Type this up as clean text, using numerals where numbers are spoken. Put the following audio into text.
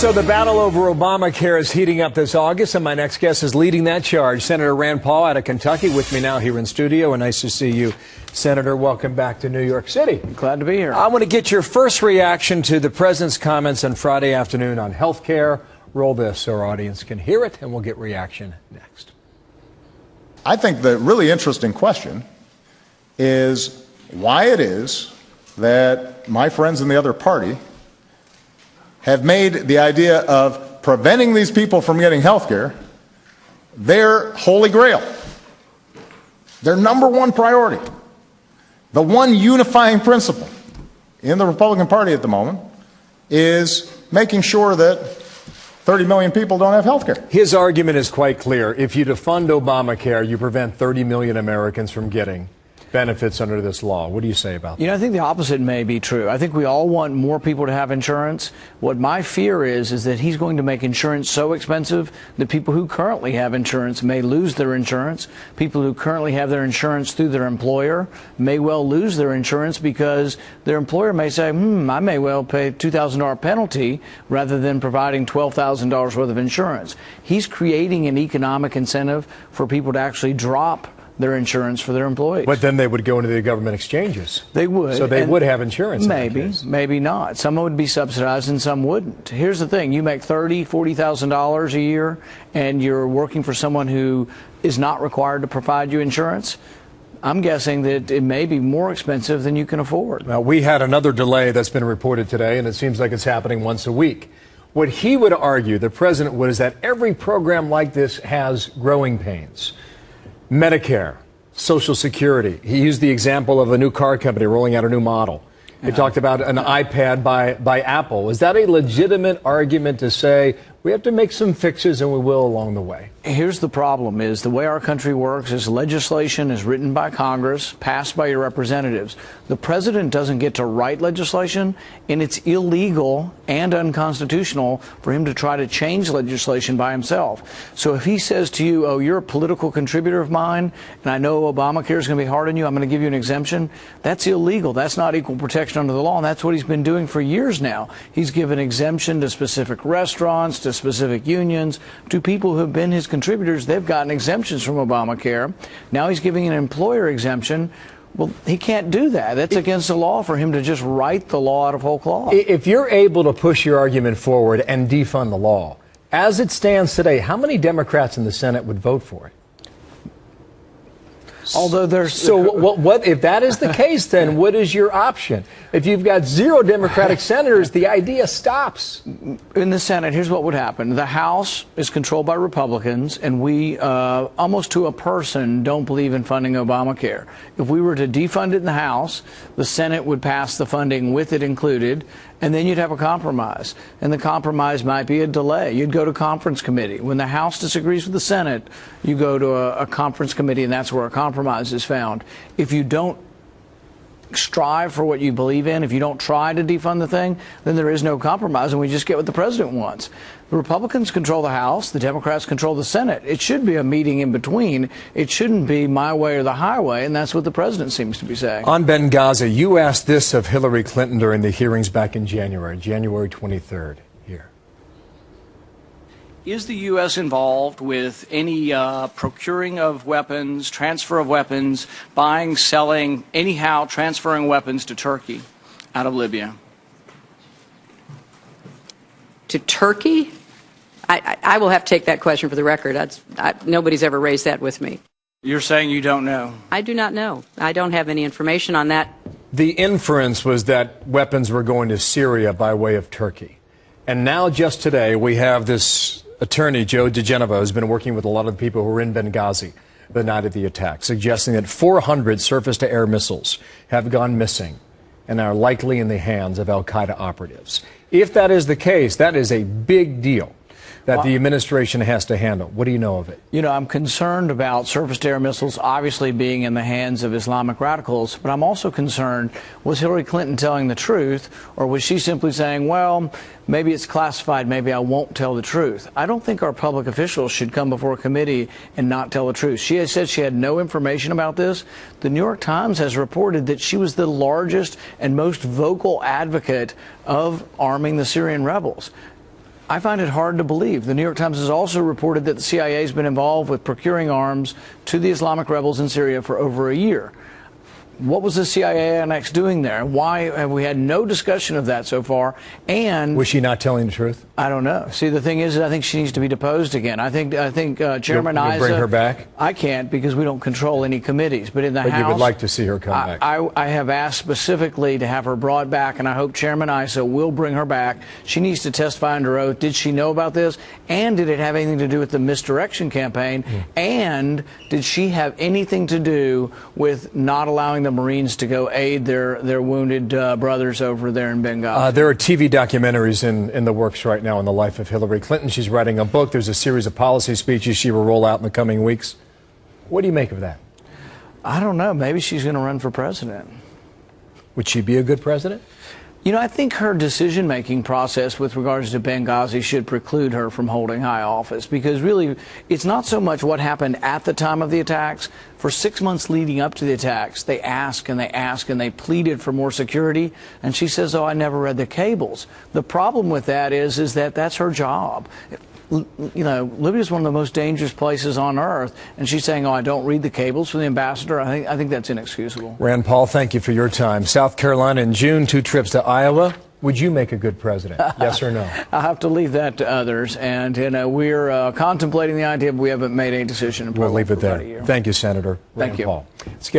So the battle over Obamacare is heating up this August, and my next guest is leading that charge. Senator Rand Paul out of Kentucky with me now here in studio, and nice to see you, Senator. Welcome back to New York City. Glad to be here. I want to get your first reaction to the president's comments on Friday afternoon on health care. Roll this so our audience can hear it, and we'll get reaction next. I think the really interesting question is why it is that my friends in the other party have made the idea of preventing these people from getting health care their holy grail, their number one priority. The one unifying principle in the Republican Party at the moment is making sure that 30 million people don't have health care. His argument is quite clear. If you defund Obamacare, you prevent 30 million Americans from getting benefits under this law. What do you say about that? You know, I think the opposite may be true. I think we all want more people to have insurance. What my fear is that he's going to make insurance so expensive that people who currently have insurance may lose their insurance. People who currently have their insurance through their employer may well lose their insurance because their employer may say, I may well pay a $2,000 penalty rather than providing $12,000 worth of insurance. He's creating an economic incentive for people to actually drop their insurance for their employees. But then they would go into the government exchanges. They would. So they would have insurance. Maybe, maybe not. Some would be subsidized and some wouldn't. Here's the thing. You make $30,000, $40,000 a year and you're working for someone who is not required to provide you insurance. I'm guessing that it may be more expensive than you can afford. Now, we had another delay that's been reported today, and it seems like it's happening once a week. What he would argue, the president would, is that every program like this has growing pains. Medicare, Social Security. He used the example of a new car company rolling out a new model. He talked about an iPad by Apple. Is that a legitimate argument to say we have to make some fixes and we will along the way? Here's the problem is the way our country works is legislation is written by Congress, passed by your representatives. The president doesn't get to write legislation, and it's illegal and unconstitutional for him to try to change legislation by himself. So if he says to you, oh, you're a political contributor of mine, and I know Obamacare is going to be hard on you, I'm going to give you an exemption, that's illegal. That's not equal protection under the law, and that's what he's been doing for years now. He's given exemption to specific restaurants, to specific unions, to people who have been his contributors. They've gotten exemptions from Obamacare. Now he's giving an employer exemption. Well, he can't do that. That's against the law for him to just write the law out of whole cloth. If you're able to push your argument forward and defund the law, as it stands today, how many Democrats in the Senate would vote for it? Although there's so what if that is the case, then what is your option? If you've got 0 Democratic senators, the idea stops. In the Senate, here's what would happen. The House is controlled by Republicans, and we almost to a person don't believe in funding Obamacare. If we were to defund it in the House, the Senate would pass the funding with it included, and then you'd have a compromise. And the compromise might be a delay. You'd go to conference committee. When the House disagrees with the Senate, you go to a conference committee, and that's where a compromise is found. If you don't strive for what you believe in, if you don't try to defund the thing, then there is no compromise, and we just get what the president wants. The Republicans control the House, the Democrats control the Senate. It should be a meeting in between. It shouldn't be my way or the highway, and that's what the president seems to be saying. On Benghazi, you asked this of Hillary Clinton during the hearings back in January 23rd. Here. Is the U.S. involved with any procuring of weapons, transfer of weapons, buying, selling, anyhow transferring weapons to Turkey out of Libya? To Turkey? I will have to take that question for the record. Nobody's ever raised that with me. You're saying you don't know? I do not know. I don't have any information on that. The inference was that weapons were going to Syria by way of Turkey. And now just today we have this attorney, Joe DeGenova, who's been working with a lot of the people who were in Benghazi the night of the attack, suggesting that 400 surface-to-air missiles have gone missing and are likely in the hands of al-Qaeda operatives. If that is the case, that is a big deal that the administration has to handle. What do you know of it? You know, I'm concerned about surface-to-air missiles obviously being in the hands of Islamic radicals, but I'm also concerned, was Hillary Clinton telling the truth, or was she simply saying, well, maybe it's classified, maybe I won't tell the truth? I don't think our public officials should come before a committee and not tell the truth. She has said she had no information about this. The New York Times has reported that she was the largest and most vocal advocate of arming the Syrian rebels. I find it hard to believe. The New York Times has also reported that the CIA has been involved with procuring arms to the Islamic rebels in Syria for over a year. What was the CIA annex doing there? Why have we had no discussion of that so far? And was she not telling the truth? I don't know. See, the thing is, I think she needs to be deposed again. I think Chairman Issa. Bring her back? I can't because we don't control any committees. But in the House, you would like to see her come back. I have asked specifically to have her brought back, and I hope Chairman Issa will bring her back. She needs to testify under oath. Did she know about this? And did it have anything to do with the misdirection campaign? And did she have anything to do with not allowing the Marines to go aid their wounded brothers over there in Benghazi? There are TV documentaries in the works right now on the life of Hillary Clinton. She's writing a book. There's a series of policy speeches she will roll out in the coming weeks. What do you make of that? I don't know. Maybe she's going to run for president. Would she be a good president? You know, I think her decision-making process with regards to Benghazi should preclude her from holding high office, because really it's not so much what happened at the time of the attacks. For 6 months leading up to the attacks, they asked and they asked and they pleaded for more security, and she says, oh, I never read the cables. The problem with that is that that's her job. You know, Libya is one of the most dangerous places on earth, and she's saying, oh, I don't read the cables from the ambassador. I think that's inexcusable. Rand Paul, thank you for your time. South Carolina in June, 2 trips to Iowa. Would you make a good president? Yes or no? I have to leave that to others, and we're contemplating the idea, but we haven't made any decision. We'll leave it there. Thank you, Senator Rand Paul. Let's get a